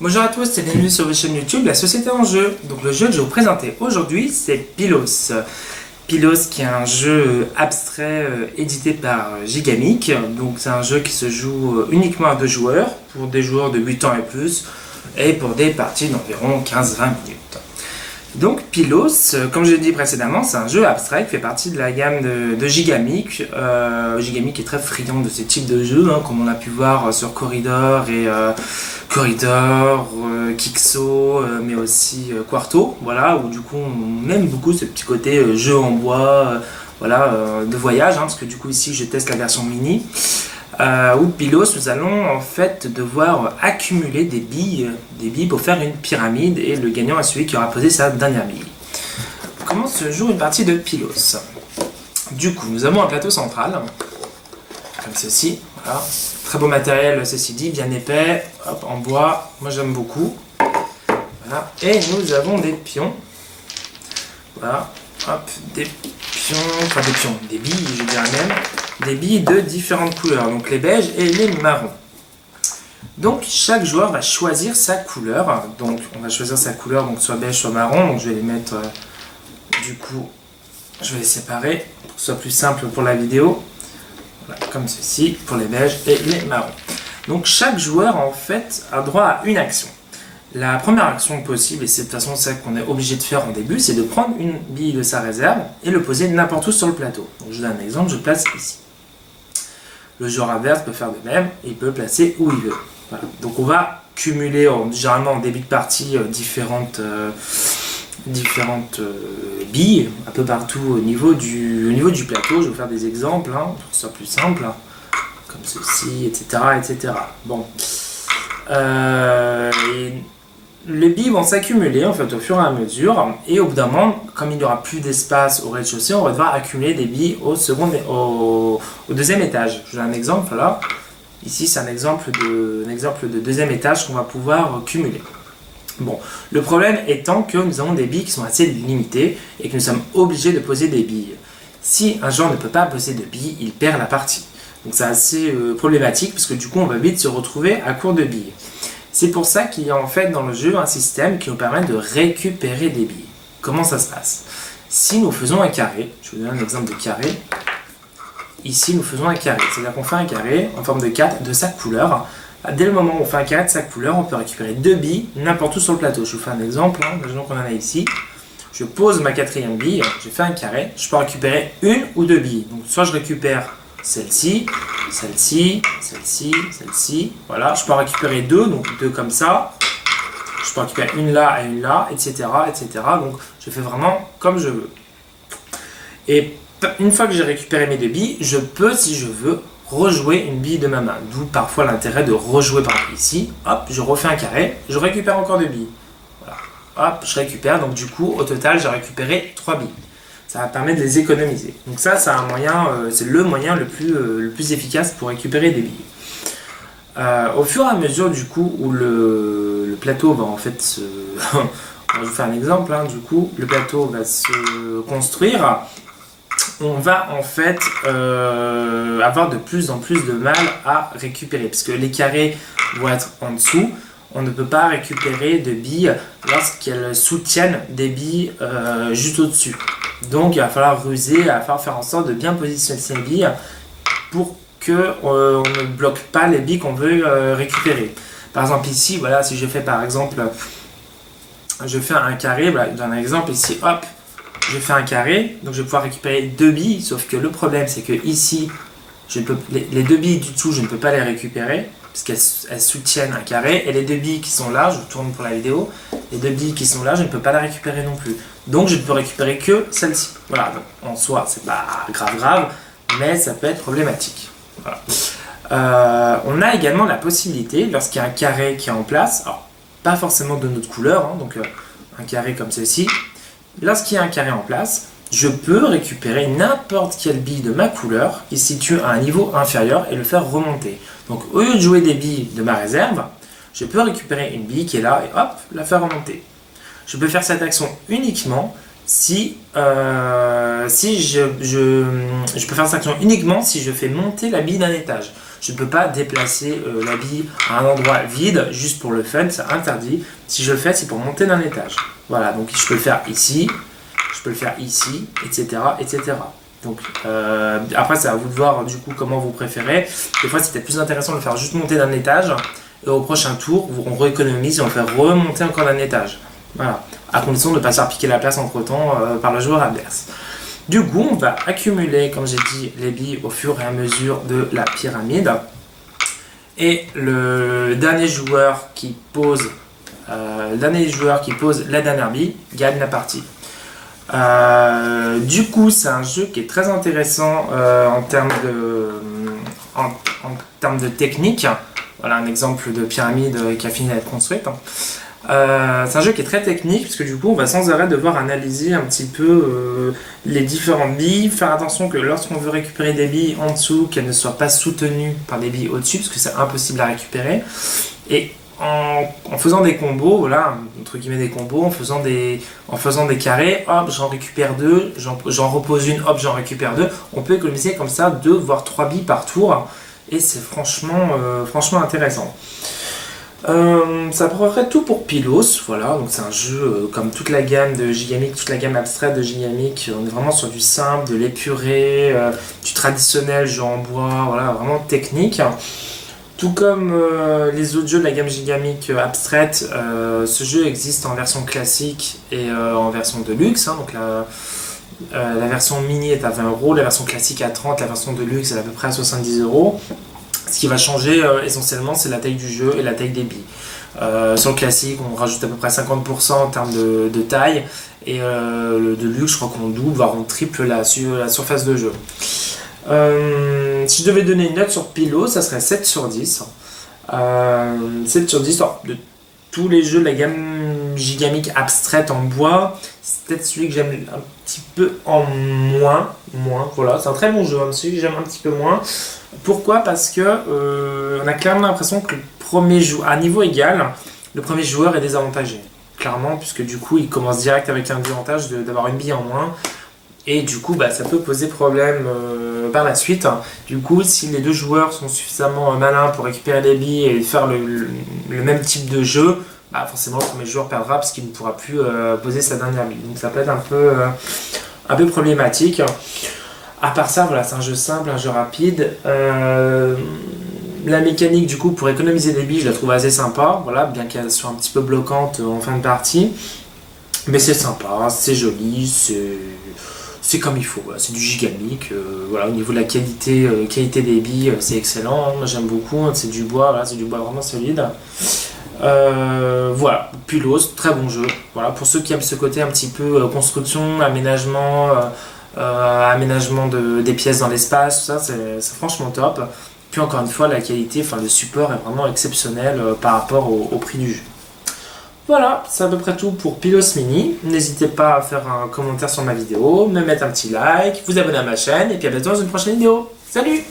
Bonjour à tous et bienvenue sur votre chaîne YouTube La Société en Jeu. Donc le jeu que je vais vous présenter aujourd'hui c'est Pylos. Pylos qui est un jeu abstrait édité par Gigamic. Donc c'est un jeu qui se joue uniquement à 2 joueurs, pour des joueurs de 8 ans et plus, et pour des parties d'environ 15-20 minutes. Donc Pylos, comme je l'ai dit précédemment, c'est un jeu abstrait qui fait partie de la gamme de Gigamic. Gigamic est très friand de ce type de jeu, comme on a pu voir sur Corridor et Kixo, mais aussi Quarto, voilà, où du coup on aime beaucoup ce petit côté jeu en bois, de voyage, parce que du coup ici je teste la version mini. Où Pylos, nous allons en fait devoir accumuler des billes pour faire une pyramide, et le gagnant est celui qui aura posé sa dernière bille. Comment se joue une partie de Pylos? Du coup, nous avons un plateau central, comme ceci, voilà. Très beau matériel, ceci dit, bien épais, hop, en bois, moi j'aime beaucoup. Voilà. Et nous avons des pions, voilà, hop, des billes, je dirais même. Des billes de différentes couleurs, donc les beiges et les marrons. Donc chaque joueur va choisir sa couleur, donc on va choisir sa couleur, donc soit beige soit marron, donc je vais les mettre, du coup je vais les séparer pour que ce soit plus simple pour la vidéo, voilà, comme ceci pour les beiges et les marrons. Donc chaque joueur en fait a droit à une action. La première action possible, et c'est de toute façon celle qu'on est obligé de faire en début, c'est de prendre une bille de sa réserve et le poser n'importe où sur le plateau. Donc je donne un exemple, je place ici. Le joueur adverse peut faire de même, et il peut placer où il veut. Voilà. Donc on va cumuler généralement en début de partie différentes billes un peu partout au niveau du plateau. Je vais vous faire des exemples pour que ce soit plus simple, comme ceci, etc. etc. Bon. Les billes vont s'accumuler en fait au fur et à mesure, et au bout d'un moment, comme il n'y aura plus d'espace au rez-de-chaussée, on va devoir accumuler des billes au deuxième étage. Je donne un exemple là. Ici c'est un exemple de deuxième étage qu'on va pouvoir cumuler. Bon, le problème étant que nous avons des billes qui sont assez limitées et que nous sommes obligés de poser des billes. Si un joueur ne peut pas poser de billes, il perd la partie. Donc c'est assez problématique, parce que du coup on va vite se retrouver à court de billes. C'est pour ça qu'il y a en fait dans le jeu un système qui nous permet de récupérer des billes. Comment ça se passe? Si nous faisons un carré, je vous donne un exemple de carré. Ici nous faisons un carré, c'est-à-dire qu'on fait un carré en forme de 4 de sa couleur. Dès le moment où on fait un carré de sa couleur, on peut récupérer 2 billes n'importe où sur le plateau. Je vous fais un exemple, imaginons qu'on en a ici. Je pose ma 4e bille, je fais un carré, je peux récupérer 1 ou 2 billes. Donc soit je récupère celle-ci, celle-ci, celle-ci, celle-ci, voilà, je peux en récupérer 2, donc 2 comme ça, je peux en récupérer une là et une là, etc., etc., donc je fais vraiment comme je veux. Et une fois que j'ai récupéré mes 2 billes, je peux, si je veux, rejouer une bille de ma main, d'où parfois l'intérêt de rejouer par exemple ici, hop, je refais un carré, je récupère encore 2 billes, voilà, hop, je récupère, donc du coup, au total, j'ai récupéré 3 billes. Ça va permettre de les économiser. Donc ça, c'est un moyen, c'est le moyen le plus efficace pour récupérer des billes. Au fur et à mesure du coup où le plateau va en fait se... On va vous faire un exemple, du coup, le plateau va se construire. On va en fait avoir de plus en plus de mal à récupérer, parce que les carrés vont être en dessous. On ne peut pas récupérer de billes lorsqu'elles soutiennent des billes juste au-dessus. Donc il va falloir ruser, il va falloir faire en sorte de bien positionner ces billes pour qu'on ne bloque pas les billes qu'on veut récupérer. Par exemple ici, voilà, si je fais par exemple, je fais un carré, voilà, dans un exemple ici, hop, je fais un carré, donc je vais pouvoir récupérer 2 billes, sauf que le problème c'est que ici, les 2 billes du dessous, je ne peux pas les récupérer, puisqu'elles soutiennent un carré, et les 2 billes qui sont là, je tourne pour la vidéo, les 2 billes qui sont là, je ne peux pas les récupérer non plus. Donc je ne peux récupérer que celle-ci. Voilà, donc en soi, c'est pas grave, mais ça peut être problématique. Voilà. On a également la possibilité, lorsqu'il y a un carré qui est en place, alors pas forcément de notre couleur, donc un carré comme ceci, lorsqu'il y a un carré en place, je peux récupérer n'importe quelle bille de ma couleur qui se situe à un niveau inférieur et le faire remonter. Donc au lieu de jouer des billes de ma réserve, je peux récupérer une bille qui est là et hop, la faire remonter. Je peux faire cette action uniquement si je peux faire cette action uniquement si je fais monter la bille d'un étage. je ne peux pas déplacer la bille à un endroit vide juste pour le fun, c'est interdit. Si je le fais, c'est pour monter d'un étage. Voilà, donc je peux le faire ici, je peux le faire ici, etc. etc. Donc après, c'est à vous de voir du coup comment vous préférez. Des fois, c'est peut-être plus intéressant de le faire juste monter d'un étage. Et au prochain tour, on rééconomise et on fait remonter encore d'un étage. Voilà, à condition de ne pas se faire piquer la place entre temps par le joueur adverse. Du coup, on va accumuler, comme j'ai dit, les billes au fur et à mesure de la pyramide. Et le dernier joueur qui pose la dernière bille gagne la partie. Du coup, c'est un jeu qui est très intéressant en termes de technique. Voilà un exemple de pyramide qui a fini d'être construite. C'est un jeu qui est très technique puisque du coup on va sans arrêt devoir analyser un petit peu les différentes billes, faire attention que lorsqu'on veut récupérer des billes en dessous, qu'elles ne soient pas soutenues par des billes au-dessus parce que c'est impossible à récupérer. Et en faisant des combos, voilà, entre guillemets des combos, en faisant des carrés, hop, j'en récupère deux, j'en repose une, hop, j'en récupère deux. On peut économiser comme ça 2 voire 3 billes par tour et c'est franchement intéressant. Ça prendrait tout pour Pylos, voilà, donc c'est un jeu comme toute la gamme de Gigamic, toute la gamme abstraite de Gigamic, on est vraiment sur du simple, de l'épuré, du traditionnel jeu en bois, voilà, vraiment technique. Tout comme les autres jeux de la gamme Gigamic abstraite, ce jeu existe en version classique et en version deluxe, hein, donc la version mini est à 20 €, la version classique à 30 €, la version deluxe est à peu près à 70 €. Ce qui va changer essentiellement, c'est la taille du jeu et la taille des billes. Sur le classique, on rajoute à peu près 50% en termes de taille. Et le Deluxe, je crois qu'on double, voire on triple la surface de jeu. Si je devais donner une note sur Pylos, ça serait 7 sur 10. 7 sur 10, de tous les jeux de la gamme Gigamic abstraite en bois, c'est peut-être celui que j'aime un petit peu en moins. Voilà, c'est un très bon jeu, hein, celui que j'aime un petit peu moins. Pourquoi? Parce que on a clairement l'impression que le premier joueur, à niveau égal, le premier joueur est désavantagé. Clairement, puisque du coup, il commence direct avec un désavantage d'avoir une bille en moins. Et du coup, ça peut poser problème par la suite. Du coup, si les deux joueurs sont suffisamment malins pour récupérer les billes et faire le même type de jeu, forcément, le premier joueur perdra parce qu'il ne pourra plus poser sa dernière bille. Donc ça peut être un peu problématique. À part ça, voilà, c'est un jeu simple, un jeu rapide. La mécanique, du coup, pour économiser des billes, je la trouve assez sympa. Voilà, bien qu'elle soit un petit peu bloquante en fin de partie. Mais c'est sympa, c'est joli, c'est comme il faut. Voilà, c'est du Gigamic. Voilà, au niveau de la qualité des billes, c'est excellent. Hein, moi, j'aime beaucoup. Hein, c'est du bois, voilà, c'est du bois vraiment solide. Voilà, Pylos, très bon jeu. Voilà, pour ceux qui aiment ce côté un petit peu construction, aménagement des pièces dans l'espace, tout ça, c'est franchement top. Puis encore une fois, la qualité, le support est vraiment exceptionnel par rapport au prix du jeu. Voilà, c'est à peu près tout pour Pylos Mini. N'hésitez pas à faire un commentaire sur ma vidéo, me mettre un petit like, vous abonner à ma chaîne, et puis à bientôt dans une prochaine vidéo. Salut!